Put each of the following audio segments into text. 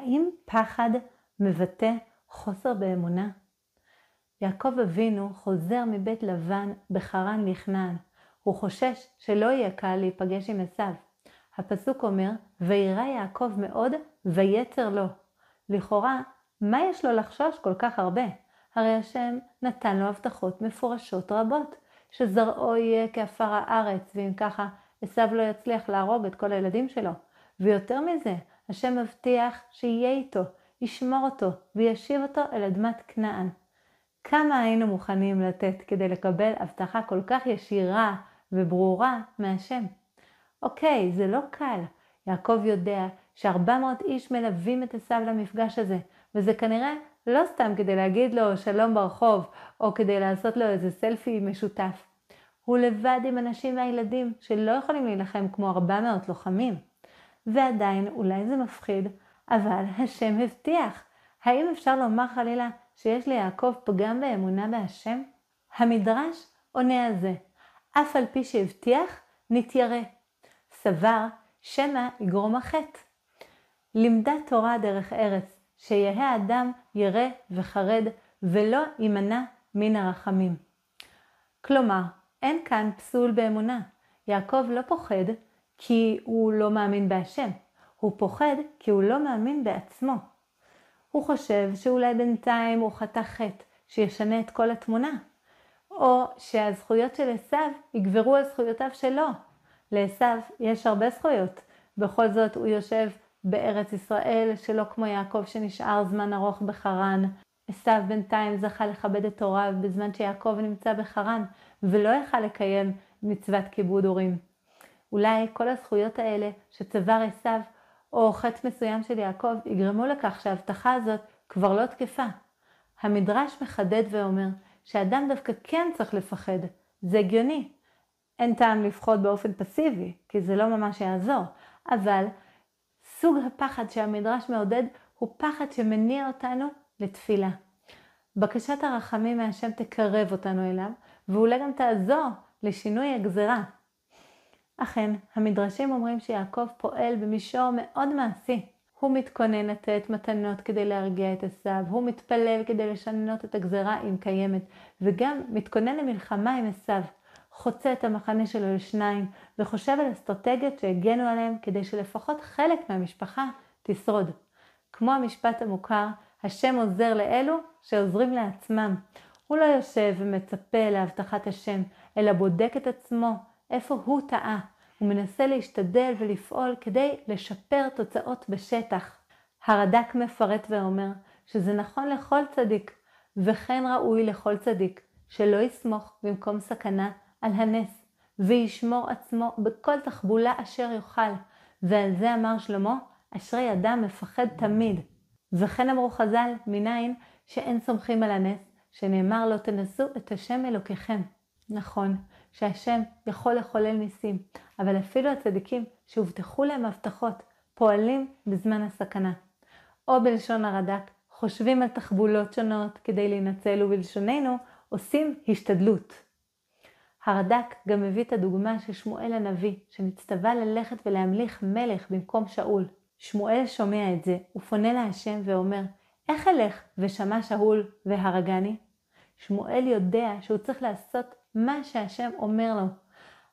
האם פחד מבטא חוסר באמונה? יעקב אבינו חוזר מבית לבן בחרן לכנען. הוא חושש שלא יהיה קל להיפגש עם עשיו. הפסוק אומר, וירא יעקב מאוד ויצר לו. לכאורה, מה יש לו לחשוש כל כך הרבה? הרי השם נתן לו הבטחות מפורשות רבות, שזרעו יהיה כעפר הארץ, ואם ככה עשיו לא יצליח להרוג את כל הילדים שלו. ויותר מזה, השם מבטיח שיהיה איתו, ישמור אותו וישיב אותו אל אדמת כנען. כמה היינו מוכנים לתת כדי לקבל הבטחה כל כך ישירה וברורה מהשם? אוקיי, זה לא קל. יעקב יודע ש400 איש מלווים את עשיו למפגש הזה, וזה כנראה לא סתם כדי להגיד לו שלום ברחוב, או כדי לעשות לו איזה סלפי משותף. הוא לבד עם אנשים והילדים שלא יכולים להילחם כמו 400 לוחמים. ועדיין אולי זה מפחיד, אבל השם הבטיח. האם אפשר לומר חלילה שיש ליעקב פגם באמונה בהשם? המדרש עונה על זה. אף על פי שהבטיח, נתיירא. סבר, שמא יגרום החטא. לימדה תורה דרך ארץ, שיהא האדם ירא וחרד, ולא יימנע מן הרחמים. כלומר, אין כאן פסול באמונה. יעקב לא פוחד כי הוא לא מאמין בהשם. הוא פוחד כי הוא לא מאמין בעצמו. הוא חושב שאולי בינתיים הוא חטא חטא שישנה את כל התמונה. או שהזכויות של עשיו יגברו על זכויותיו שלו. לעשיו יש הרבה זכויות. בכל זאת הוא יושב בארץ ישראל שלא כמו יעקב שנשאר זמן ארוך בחרן. עשיו בינתיים זכה לכבד את הוריו בזמן שיעקב נמצא בחרן ולא יכל לקיים מצוות כיבוד הורים. אולי כל הזכויות האלה שצבר עשיו או חטא מסוים של יעקב יגרמו לכך שההבטחה הזאת כבר לא תקפה. המדרש מחדד ואומר שאדם דווקא כן צריך לפחד. זה הגיוני. אין טעם לפחוד באופן פסיבי, כי זה לא ממש יעזור. אבל סוג הפחד שהמדרש מעודד הוא פחד שמניע אותנו לתפילה. בקשת הרחמים מהשם תקרב אותנו אליו, ואולי גם תעזור לשינוי הגזרה. אכן, המדרשים אומרים שיעקב פועל במישור מאוד מעשי. הוא מתכונן לתת מתנות כדי להרגיע את עשיו, הוא מתפלל כדי לשנות את הגזרה אם קיימת, וגם מתכונן למלחמה עם עשיו. חוצה את המחנה שלו לשניים, וחושב על אסטרטגיות שהגנו עליהם כדי שלפחות חלק מהמשפחה תשרוד. כמו המשפט המוכר, השם עוזר לאלו שעוזרים לעצמם. הוא לא יושב ומצפה להבטחת השם, אלא בודק את עצמו, איפה הוא טעה. הוא מנסה להשתדל ולפעול כדי לשפר תוצאות בשטח. הרד"ק מפרט ואומר שזה נכון לכל צדיק, וכן ראוי לכל צדיק, שלא יסמוך במקום סכנה על הנס, וישמור עצמו בכל תחבולה אשר יוכל. ועל זה אמר שלמה, אשרי אדם מפחד תמיד. וכן אמרו חז"ל, מניין שאין סומכים על הנס, שנאמר לא תנסו את השם אלוקיכם. נכון, שהשם יכול לחולל ניסים, אבל אפילו הצדיקים שהובטחו להם הבטחות, פועלים בזמן הסכנה. או בלשון הרד"ק, חושבים על תחבולות שונות כדי להינצל, ובלשוננו עושים השתדלות. הרד"ק גם מביא את הדוגמה של שמואל הנביא, שנצטווה ללכת ולהמליך מלך במקום שאול. שמואל שומע את זה, הוא פונה להשם ואומר, איך אלך ושמע שאול והרגני? שמואל יודע שהוא צריך לעשות מה שהשם אומר לו,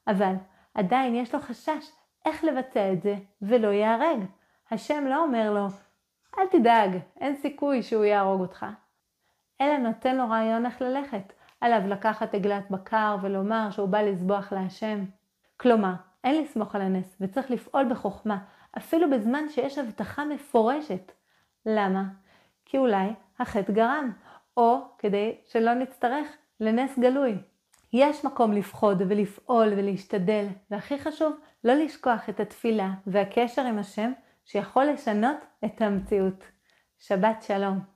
אבל עדיין יש לו חשש איך לבצע את זה ולא יהרג. השם לא אומר לו, אל תדאג, אין סיכוי שהוא יהרוג אותך. אלא נותן לו רעיון איך ללכת, עליו לקחת עגלת בקר ולומר שהוא בא לסבוח להשם. כלומר, אין לסמוך על הנס וצריך לפעול בחוכמה, אפילו בזמן שיש הבטחה מפורשת. למה? כי אולי החטא גרם, או כדי שלא נצטרך לנס גלוי. יש מקום לפחוד ולפעול ולהשתדל, והכי חשוב לא לשכוח את התפילה והקשר עם השם שיכול לשנות את המציאות. שבת שלום.